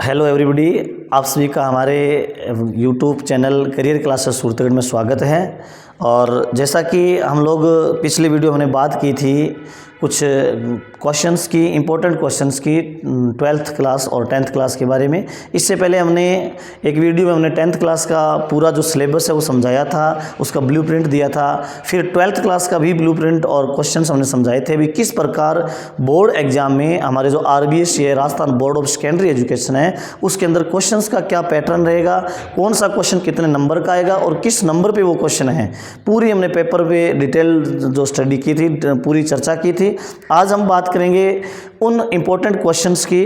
Hello everybody, आप सभी का हमारे YouTube channel career classes Suratgarh में स्वागत है। और जैसा कि हम लोग पिछली वीडियो में हमने बात की थी कुछ क्वेश्चंस की, इम्पोर्टेंट क्वेश्चंस की 12th क्लास और 10th क्लास के बारे में। इससे पहले हमने एक वीडियो में हमने 10th क्लास का पूरा जो सिलेबस है वो समझाया था, उसका ब्लूप्रिंट दिया था। फिर 12th क्लास का भी ब्लूप्रिंट और क्वेश्चंस हमने समझाए थे भी किस प्रकार बोर्ड एग्जाम में हमारे जो RBSE है, Rajasthan board of secondary education है, उसके अंदर क्वेश्चंस का क्या पैटर्न रहेगा, कौन सा क्वेश्चन कितने नंबर का आएगा और किस नंबर पर वो क्वेश्चन है, पूरी हमने पेपर पे डिटेल जो स्टडी की थी, पूरी चर्चा की थी। आज हम बात करेंगे उन इम्पोर्टेंट क्वेश्चंस की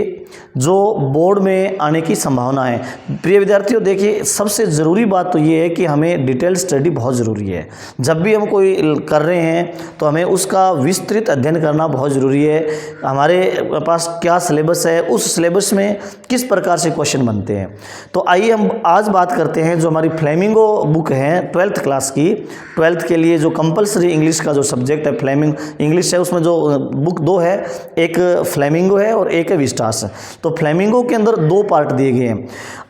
जो बोर्ड में आने की संभावना है। प्रिय विद्यार्थियों, देखिए सबसे ज़रूरी बात तो ये है कि हमें डिटेल स्टडी बहुत ज़रूरी है। जब भी हम कोई कर रहे हैं तो हमें उसका विस्तृत अध्ययन करना बहुत ज़रूरी है। हमारे पास क्या सिलेबस है, उस सिलेबस में किस प्रकार से क्वेश्चन बनते हैं। तो आइए हम आज बात करते हैं जो हमारी फ्लेमिंगो बुक है 12th क्लास की। 12th के लिए जो कंपलसरी इंग्लिश का जो सब्जेक्ट है फ्लेमिंग इंग्लिश है, उसमें जो बुक दो है, एक फ्लेमिंगो है और एक है विस्टास। तो फ्लेमिंगो के अंदर दो पार्ट दिए गए हैं।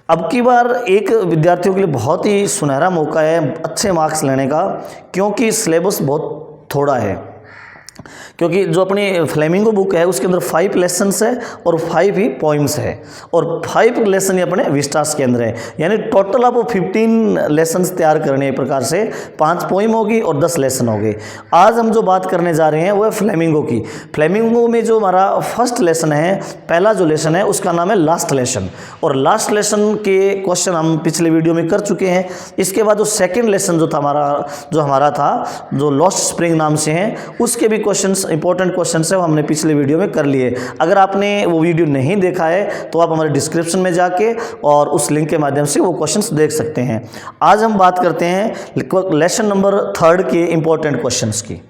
अब की बार एक विद्यार्थियों के लिए बहुत ही सुनहरा मौका है अच्छे मार्क्स लेने का, क्योंकि सिलेबस बहुत थोड़ा है। क्योंकि जो अपनी फ्लेमिंगो बुक है उसके अंदर 5 लेसन्स है और 5 ही पोइम्स है, और 5 लेसन ही अपने विस्टास के अंदर है। यानी टोटल आपको 15 लेसन्स तैयार करने एक प्रकार से, 5 पोइम होगी और 10 लेसन हो गए। आज हम जो बात करने जा रहे हैं वो है फ्लेमिंगो की। फ्लेमिंगो में जो हमारा फर्स्ट लेसन है, पहला जो लेसन है उसका नाम है लास्ट लेसन, और लास्ट लेसन के क्वेश्चन हम पिछले वीडियो में कर चुके हैं। इसके बाद जो सेकेंड लेसन जो हमारा था जो लॉस्ट स्प्रिंग नाम से है, उसके भी क्वेश्चंस इंपॉर्टेंट क्वेश्चन है वो हमने पिछले वीडियो में कर लिए। अगर आपने वो वीडियो नहीं देखा है तो आप हमारे डिस्क्रिप्शन में जाके और उस लिंक के माध्यम से वो क्वेश्चंस देख सकते हैं। आज हम बात करते हैं लेसन नंबर 3 के इंपॉर्टेंट क्वेश्चंस की।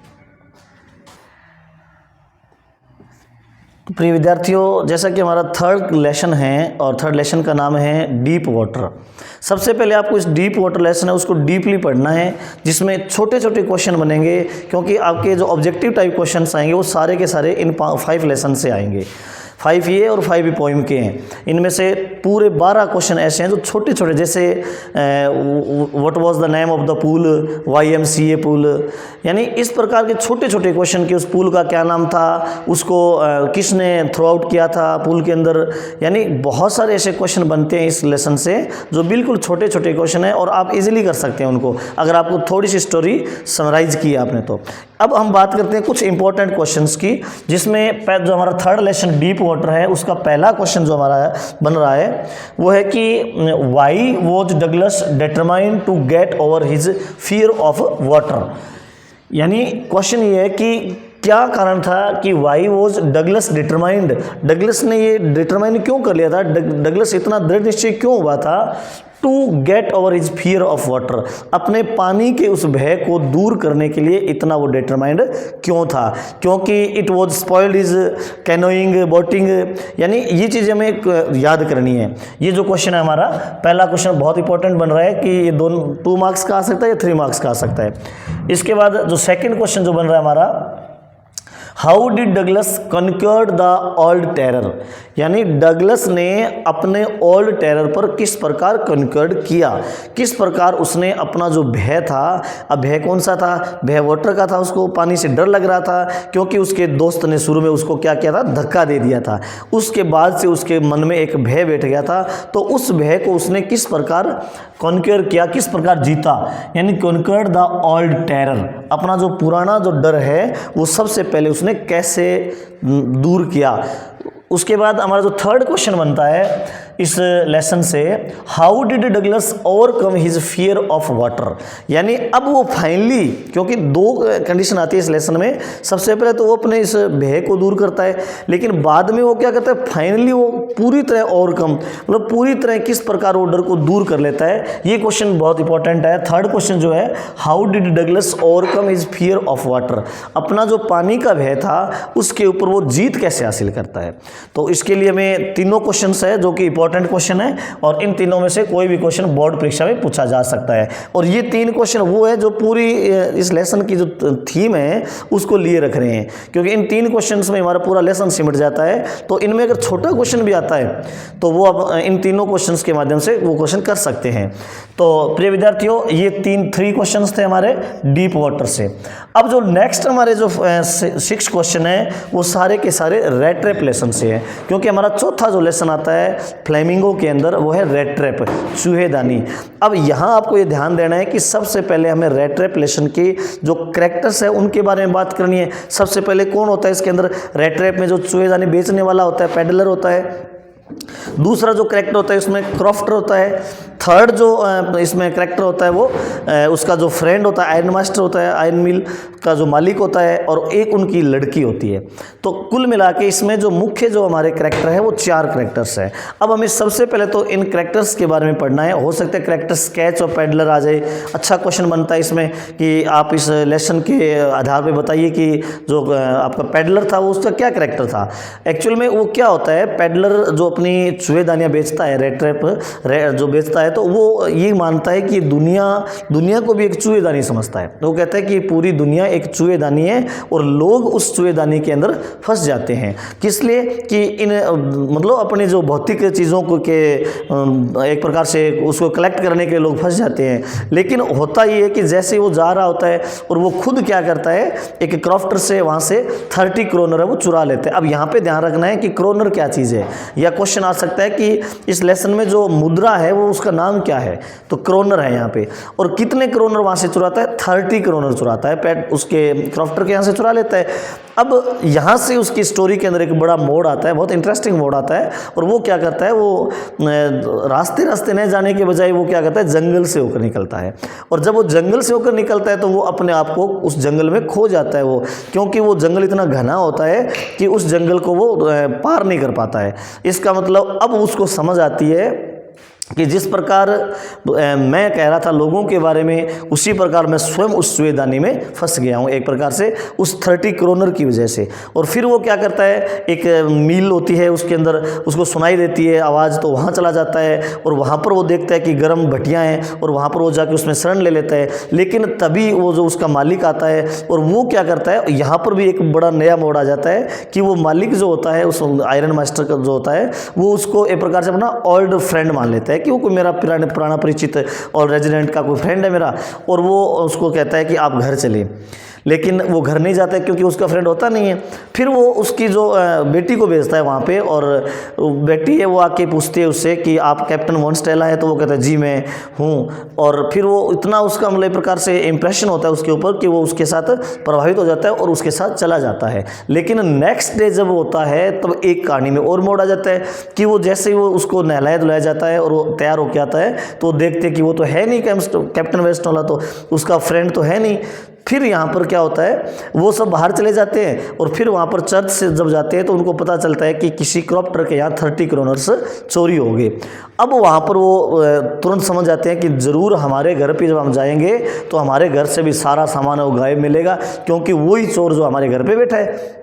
प्रिय विद्यार्थियों, जैसा कि हमारा 3rd लेसन है और 3rd लेसन का नाम है डीप वाटर। सबसे पहले आपको इस डीप वाटर लेसन है उसको डीपली पढ़ना है, जिसमें छोटे छोटे क्वेश्चन बनेंगे, क्योंकि आपके जो ऑब्जेक्टिव टाइप क्वेश्चंस आएंगे वो सारे के सारे इन 5 लेसन से आएंगे। 5 ये और 5 भी पोइम के हैं। इनमें से पूरे 12 क्वेश्चन ऐसे हैं जो छोटे छोटे, जैसे what was the name of the pool, YMCA pool, यानी इस प्रकार के छोटे छोटे क्वेश्चन कि उस पूल का क्या नाम था, उसको किसने थ्रो आउट किया था पूल के अंदर। यानी बहुत सारे ऐसे क्वेश्चन बनते हैं इस लेसन से जो बिल्कुल छोटे छोटे क्वेश्चन हैं और आप इजीली कर सकते हैं उनको, अगर आपको थोड़ी सी स्टोरी समराइज की आपने तो। अब हम बात करते हैं कुछ इंपॉर्टेंट क्वेश्चंस की, जिसमें जो हमारा 3rd लेसन डीप वाटर है उसका पहला क्वेश्चन जो हमारा बन रहा है वो है कि why was Douglas determined to get over his fear of water. यानी क्वेश्चन ये है कि क्या कारण था कि why was Douglas determined, Douglas ने ये डिटरमाइन क्यों कर लिया था, डगलस इतना दृढ़ निश्चय क्यों हुआ था to get over his fear of water, अपने पानी के उस भय को दूर करने के लिए इतना वो डिटरमाइंड क्यों था। क्योंकि it was spoiled his canoeing, boating, यानी ये चीज़ हमें याद करनी है। ये जो क्वेश्चन है हमारा पहला क्वेश्चन बहुत इंपॉर्टेंट बन रहा है कि ये 2 मार्क्स का आ सकता है या 3 मार्क्स का आ सकता है। इसके बाद जो सेकेंड क्वेश्चन जो बन रहा है हमारा, how did Douglas conquered the old terror, यानी डगलस ने अपने ओल्ड टेरर पर किस प्रकार कॉन्क्वर्ड किया, किस प्रकार उसने अपना जो भय था, अब भय कौन सा था, भय वाटर का था, उसको पानी से डर लग रहा था क्योंकि उसके दोस्त ने शुरू में उसको क्या किया था, धक्का दे दिया था। उसके बाद से उसके मन में एक भय बैठ गया था, तो उस भय को उसने किस प्रकार कॉन्क्वर किया, किस प्रकार जीता, यानी कॉन्क्वर्ड द ओल्ड टेरर, अपना जो पुराना जो डर है वो सबसे पहले उसने कैसे दूर किया। उसके बाद हमारा जो 3rd क्वेश्चन बनता है इस लेसन से, how did Douglas overcome his fear of water, यानी अब वो फाइनली, क्योंकि 2 कंडीशन आती है इस लेसन में, सबसे पहले तो वो अपने इस भय को दूर करता है, लेकिन बाद में वो क्या करता है, फाइनली वो पूरी तरह ओवरकम, मतलब पूरी तरह किस प्रकार वो डर को दूर कर लेता है। ये क्वेश्चन बहुत इंपॉर्टेंट है। 3rd क्वेश्चन जो है, how did Douglas overcome his fear of water, अपना जो पानी का भय था उसके ऊपर वो जीत कैसे हासिल करता है। तो इसके लिए हमें तीनों क्वेश्चन है जो कि इंपॉर्टेंट इंपॉर्टेंट क्वेश्चन है और इन तीनों में से कोई भी क्वेश्चन बोर्ड परीक्षा में पूछा जा सकता है। और ये 3 क्वेश्चन वो है जो पूरी इस लेसन की जो थीम है उसको लिए रख रहे हैं, क्योंकि इन 3 क्वेश्चंस में हमारा पूरा लेसन सिमट जाता है। तो इनमें अगर छोटा क्वेश्चन भी आता है तो वो अब इन तीनों क्वेश्चंस के माध्यम से वो क्वेश्चन कर सकते हैं। तो प्रिय विद्यार्थियों, ये 3 क्वेश्चंस थे हमारे डीप वाटर से। अब जो नेक्स्ट हमारे जो 6 क्वेश्चन है वो सारे के सारे रेड ट्रैप लेसन से है, क्योंकि हमारा चौथा जो लेसन आता है फ्लेमिंगो के अंदर वो है रेड ट्रैप, चूहेदानी। अब यहाँ आपको ये ध्यान देना है कि सबसे पहले हमें रेड ट्रैप लेसन की जो कैरेक्टर्स है उनके बारे में बात करनी है। सबसे पहले कौन होता है इसके अंदर, रेड ट्रैप में जो चूहेदानी बेचने वाला होता है पेडलर होता है। दूसरा जो करेक्टर होता है उसमें क्रॉफ्टर होता है। थर्ड जो इसमें करेक्टर होता है वो उसका जो फ्रेंड होता है आयरन मास्टर होता है, आयरन मिल का जो मालिक होता है, और एक उनकी लड़की होती है। तो कुल मिला के इसमें जो मुख्य जो हमारे करेक्टर है वो 4 करेक्टर्स है। अब हमें सबसे पहले तो इन करेक्टर्स के बारे में पढ़ना है। हो सकता है करेक्टर स्केच और पेडलर आ जाए। अच्छा क्वेश्चन बनता है इसमें कि आप इस लेसन के आधार पर बताइए कि जो आपका पेडलर था वो उसका क्या करेक्टर था। एक्चुअल में वो क्या होता है, पेडलर जो अपनी चूहेदानियाँ बेचता है, रेड ट्रैप जो बेचता है, तो वो ये मानता है कि दुनिया को भी एक चूहेदानी समझता है। तो वो कहता है कि पूरी दुनिया एक चूहेदानी है और लोग उस चूहेदानी के अंदर फंस जाते हैं। किस लिए कि इन मतलब अपनी जो भौतिक चीज़ों को के एक प्रकार से उसको कलेक्ट करने के लिए लोग फंस जाते हैं। लेकिन होता ये है कि जैसे वो जा रहा होता है और वो खुद क्या करता है, एक क्रॉफ्टर से वहाँ से 30 क्रोनर है वो चुरा लेते हैं। अब यहाँ पे ध्यान रखना है कि क्रोनर क्या चीज़ है, या क्वेश्चन आ सकता है कि इस लेसन में जो मुद्रा है वो उसका नाम क्या है, तो क्रोनर है यहाँ पे। और कितने क्रोनर वहाँ से चुराता है, 30 क्रोनर चुराता है, पेट उसके क्रॉफ्टर के यहाँ से चुरा लेता है। अब यहाँ से उसकी स्टोरी के अंदर एक बड़ा मोड़ आता है, बहुत इंटरेस्टिंग मोड़ आता है। और वो क्या करता है, वो रास्ते न जाने के बजाय वो क्या करता है, जंगल से होकर निकलता है। और जब वो जंगल से होकर निकलता है तो वो अपने आप को उस जंगल में खो जाता है वो, क्योंकि वो जंगल इतना घना होता है कि उस जंगल को वो पार नहीं कर पाता है। इसका मतलब अब उसको समझ आती है कि जिस प्रकार मैं कह रहा था लोगों के बारे में, उसी प्रकार मैं स्वयं उस चूहेदानी में फंस गया हूँ एक प्रकार से उस 30 क्रोनर की वजह से। और फिर वो क्या करता है, एक मील होती है उसके अंदर, उसको सुनाई देती है आवाज़, तो वहाँ चला जाता है और वहाँ पर वो देखता है कि गर्म भट्टियाँ हैं और वहाँ पर वो जाके उसमें शरण ले लेता है। लेकिन तभी वो जो उसका मालिक आता है और वो क्या करता है, यहाँ पर भी एक बड़ा नया मोड़ आ जाता है कि वो मालिक जो होता है उस आयरन मास्टर का जो होता है वो उसको एक प्रकार से अपना ओल्ड फ्रेंड मान लेता है कि वो कोई मेरा पुराना परिचित और रेजिडेंट का कोई फ्रेंड है मेरा। और वो उसको कहता है कि आप घर चले, लेकिन वो घर नहीं जाता है क्योंकि उसका फ्रेंड होता नहीं है। फिर वो उसकी जो बेटी को भेजता है वहाँ पे, और बेटी है वो आके पूछती है उससे कि आप कैप्टन वन स्टेला है, तो वो कहता है जी मैं हूँ। और फिर वो इतना उसका मतलब एक प्रकार से इम्प्रेशन होता है उसके ऊपर कि वो उसके साथ प्रभावित हो जाता है और उसके साथ चला जाता है। लेकिन नेक्स्ट डे जब होता है तब एक कहानी में और मोड़ आ जाता है कि वो जैसे ही वो उसको नहलाया धुलाया जाता है और वो तैयार होकर आता है तो वो देखते हैं कि वो तो है नहीं कैप्टन वेस्टमोला, तो उसका फ्रेंड तो है नहीं। फिर यहाँ पर क्या होता है, वो सब बाहर चले जाते हैं और फिर वहाँ पर चर्च से जब जाते हैं तो उनको पता चलता है कि किसी क्रॉफ्टर के यहाँ 30 क्रोनर्स चोरी हो गए। अब वहाँ पर वो तुरंत समझ जाते हैं कि ज़रूर हमारे घर पे जब हम जाएंगे तो हमारे घर से भी सारा सामान वो गायब मिलेगा, क्योंकि वही चोर जो हमारे घर पे बैठा है।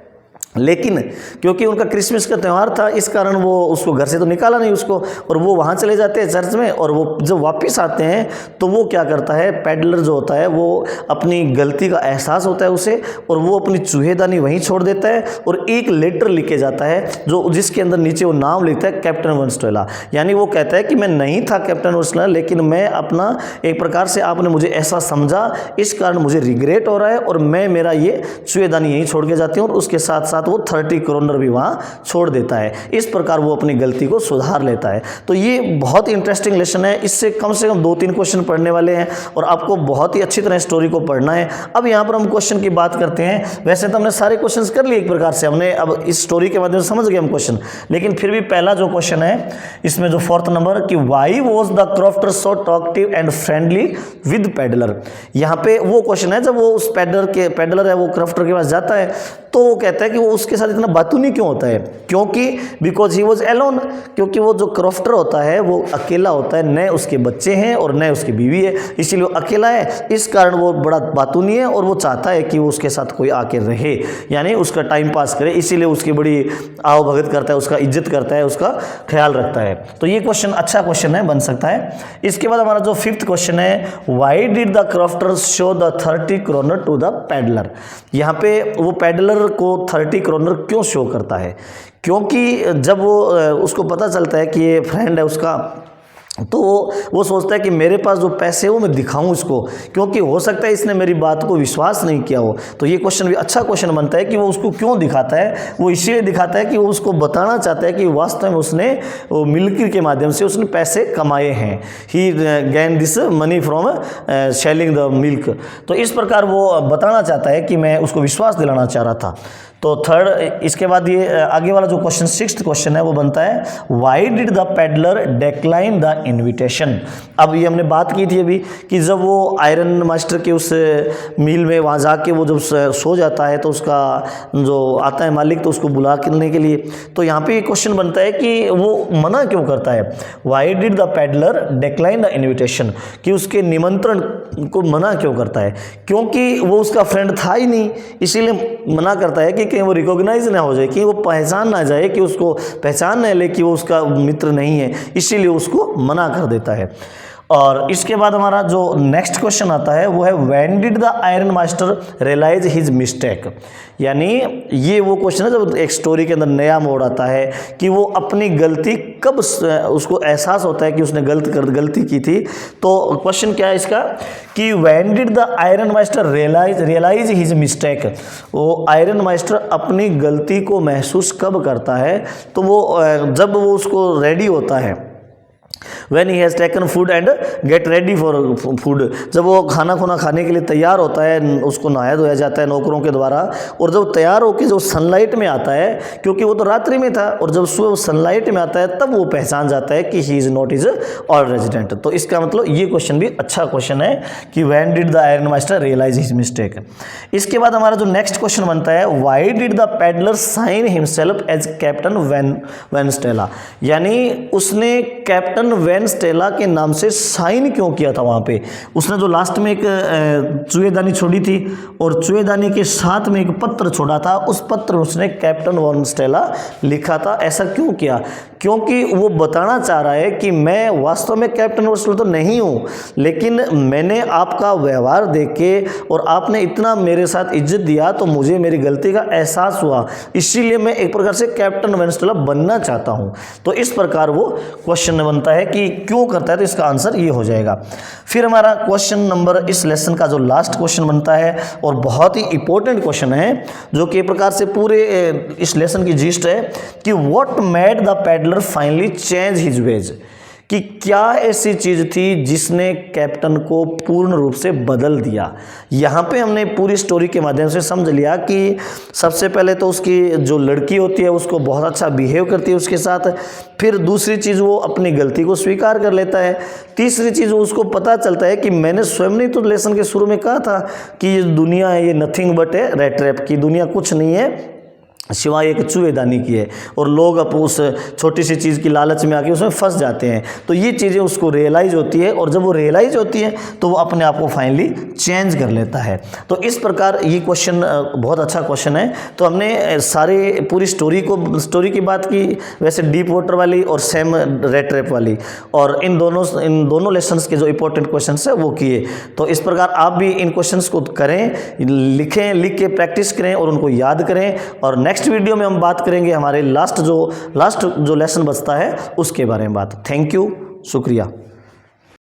लेकिन क्योंकि उनका क्रिसमस का त्यौहार था इस कारण वो उसको घर से तो निकाला नहीं उसको, और वो वहाँ चले जाते हैं चर्च में। और वो जब वापस आते हैं तो वो क्या करता है, पेडलर जो होता है वो अपनी गलती का एहसास होता है उसे, और वो अपनी चूहेदानी वहीं छोड़ देता है और एक लेटर लिख के जाता है जो जिसके अंदर नीचे वो नाम लिखता है कैप्टन वन स्टेला। यानी वो कहता है कि मैं नहीं था कैप्टन वन स्टेला, लेकिन मैं अपना एक प्रकार से आपने मुझे ऐसा समझा, इस कारण मुझे रिग्रेट हो रहा है और मैं मेरा ये चूहेदानी यहीं छोड़ के जाती हूँ। और उसके साथ साथ वो 30 क्रोनर भी वहाँ छोड़ देता है। इस प्रकार वो अपनी गलती को सुधार लेता है। तो ये बहुत ही इंटरेस्टिंग लेसन है, इससे कम से कम 2-3 क्वेश्चन पढ़ने वाले हैं और आपको बहुत ही अच्छी तरह स्टोरी को पढ़ना है। अब यहाँ पर हम क्वेश्चन की बात करते हैं। वैसे तो हमने सारे क्वेश्चन कर लिए एक प्रकार से, हमने अब इस स्टोरी के माध्यम से समझ गए हम क्वेश्चन, लेकिन फिर भी पहला जो क्वेश्चन है इसमें जो 4th नंबर कि why was the crofter so talkative and friendly with peddler. यहाँ पे वो क्वेश्चन है जब वो उस पेडलर है वो क्रॉफ्टर के पास जाता है तो वो कहता है कि वो उसके साथ इतना बातूनी क्यों होता है? क्योंकि बिकॉज ही वॉज एलोन, क्योंकि वो जो क्रॉफ्टर होता है वो अकेला होता है, न उसके बच्चे हैं और न उसकी बीवी है, इसीलिए वो अकेला है। इस कारण वो बड़ा बातूनी है और वो चाहता है कि वो उसके साथ कोई आके रहे, यानी उसका टाइम पास करे, इसीलिए उसकी बड़ी आओ भगत करता है, उसका इज्जत करता है, उसका ख्याल रखता है। तो ये क्वेश्चन अच्छा क्वेश्चन है, बन सकता है। इसके बाद हमारा जो 5th क्वेश्चन है, why did the crofter show the 30 kroner to the peddler? यहाँ पे वो पैडलर को 30 क्रोनर क्यों शो करता है? क्योंकि जब वो उसको पता चलता है कि ये फ्रेंड है उसका, तो वो सोचता है कि मेरे पास जो पैसे हैं वो मैं दिखाऊं इसको, क्योंकि हो सकता है इसने मेरी बात को विश्वास नहीं किया हो। तो ये क्वेश्चन भी अच्छा क्वेश्चन बनता है कि वो उसको क्यों दिखाता है। वो इसलिए दिखाता है कि वो उसको बताना चाहता है कि वास्तव में उसने वो मिल्क के माध्यम से उसने पैसे कमाए हैं। He gain this money from selling the milk. तो इस प्रकार वो बताना चाहता है कि मैं उसको विश्वास दिलाना चाह रहा था। तो थर्ड, इसके बाद ये आगे वाला जो क्वेश्चन 6th क्वेश्चन है वो बनता है, why did the peddler decline the invitation? अब ये हमने बात की थी अभी कि जब वो आयरन मास्टर के उस मिल में वहाँ जाके वो जब सो जाता है तो उसका जो आता है मालिक तो उसको बुलाने के लिए, तो यहाँ पे ये क्वेश्चन बनता है कि वो मना क्यों करता है? Why did the peddler decline the invitation, कि उसके निमंत्रण को मना क्यों करता है? क्योंकि वो उसका फ्रेंड था ही नहीं, इसीलिए मना करता है कि कहीं वो रिकॉग्नाइज ना हो जाए, कि वो पहचान ना जाए, कि उसको पहचान ना ले कि वो उसका मित्र नहीं है, इसीलिए उसको मना कर देता है। और इसके बाद हमारा जो नेक्स्ट क्वेश्चन आता है वो है, when did the iron master realise his mistake? यानी ये वो क्वेश्चन है जब एक स्टोरी के अंदर नया मोड़ आता है कि वो अपनी गलती कब उसको एहसास होता है कि उसने गलती की थी। तो क्वेश्चन क्या है इसका कि when did the iron master realise his mistake? वो आयरन मास्टर अपनी गलती को महसूस कब करता है? तो वो जब वो उसको रेडी होता है, When he has taken food and get ready for food, जब वो खाना खाने के लिए तैयार होता है, उसको नहाया धोया जाता है नौकरों के द्वारा, और जब तैयार होकर जो सनलाइट में आता है, क्योंकि वो तो रात्रि में था, और जब सुबह सनलाइट में आता है तब वो पहचान जाता है कि he is not is all resident. तो इसका मतलब ये क्वेश्चन भी अच्छा क्वेश्चन है कि when did the iron master realise his mistake. इसके बाद हमारा जो नेक्स्ट क्वेश्चन बनता है, why did the peddler sign himself as captain von Stahle? यानी उसने कैप्टन वैन स्टेला के नाम से साइन क्यों किया था? वहाँ पे उसने जो लास्ट में एक चुएदानी छोड़ी थी और चुएदानी के साथ में एक पत्र छोड़ा था, उस पत्र उसने कैप्टन वैन स्टेला लिखा था। ऐसा क्यों किया? क्योंकि वो बताना चाह रहा है कि मैं वास्तव में कैप्टन वैन स्टेला तो नहीं हूँ, लेकिन मैंने आपका व्यवहार देख के और आपने इतना मेरे साथ इज्जत दिया तो मुझे मेरी गलती का एहसास हुआ, इसीलिए मैं एक प्रकार से कैप्टन वैन स्टेला बनना चाहता हूँ। तो इस प्रकार वो क्वेश्चन बनता है कि क्यों करता है, तो इसका आंसर ये हो जाएगा। फिर हमारा क्वेश्चन नंबर इस लेसन का जो लास्ट क्वेश्चन बनता है और बहुत ही इंपॉर्टेंट क्वेश्चन है, जो कि एक प्रकार से पूरे इस लेसन की जिस्ट है कि what made the peddler finally change his veg? कि क्या ऐसी चीज़ थी जिसने कैप्टन को पूर्ण रूप से बदल दिया। यहाँ पे हमने पूरी स्टोरी के माध्यम से समझ लिया कि सबसे पहले तो उसकी जो लड़की होती है उसको बहुत अच्छा बिहेव करती है उसके साथ, फिर दूसरी चीज़ वो अपनी गलती को स्वीकार कर लेता है, तीसरी चीज़ उसको पता चलता है कि मैंने स्वयं नहीं तो लेसन के शुरू में कहा था कि ये दुनिया है, ये नथिंग बट है रेट रैप की, दुनिया कुछ नहीं है सिवाय एक चूहेदानी की है, और लोग अब उस छोटी सी चीज़ की लालच में आके उसमें फंस जाते हैं। तो ये चीज़ें उसको रियलाइज़ होती है, और जब वो रियलाइज़ होती है तो वो अपने आप को फाइनली चेंज कर लेता है। तो इस प्रकार ये क्वेश्चन बहुत अच्छा क्वेश्चन है। तो हमने सारे पूरी स्टोरी की बात की, वैसे डीप वाटर वाली और सेम रेट रैप वाली, और इन दोनों लेसन्स के जो इंपॉर्टेंट क्वेश्चन है वो किए। तो इस प्रकार आप भी इन क्वेश्चंस को करें, लिख के प्रैक्टिस करें और उनको याद करें। और नेक्स्ट वीडियो में हम बात करेंगे हमारे लास्ट जो लेसन बचता है उसके बारे में बात। थैंक यू, शुक्रिया।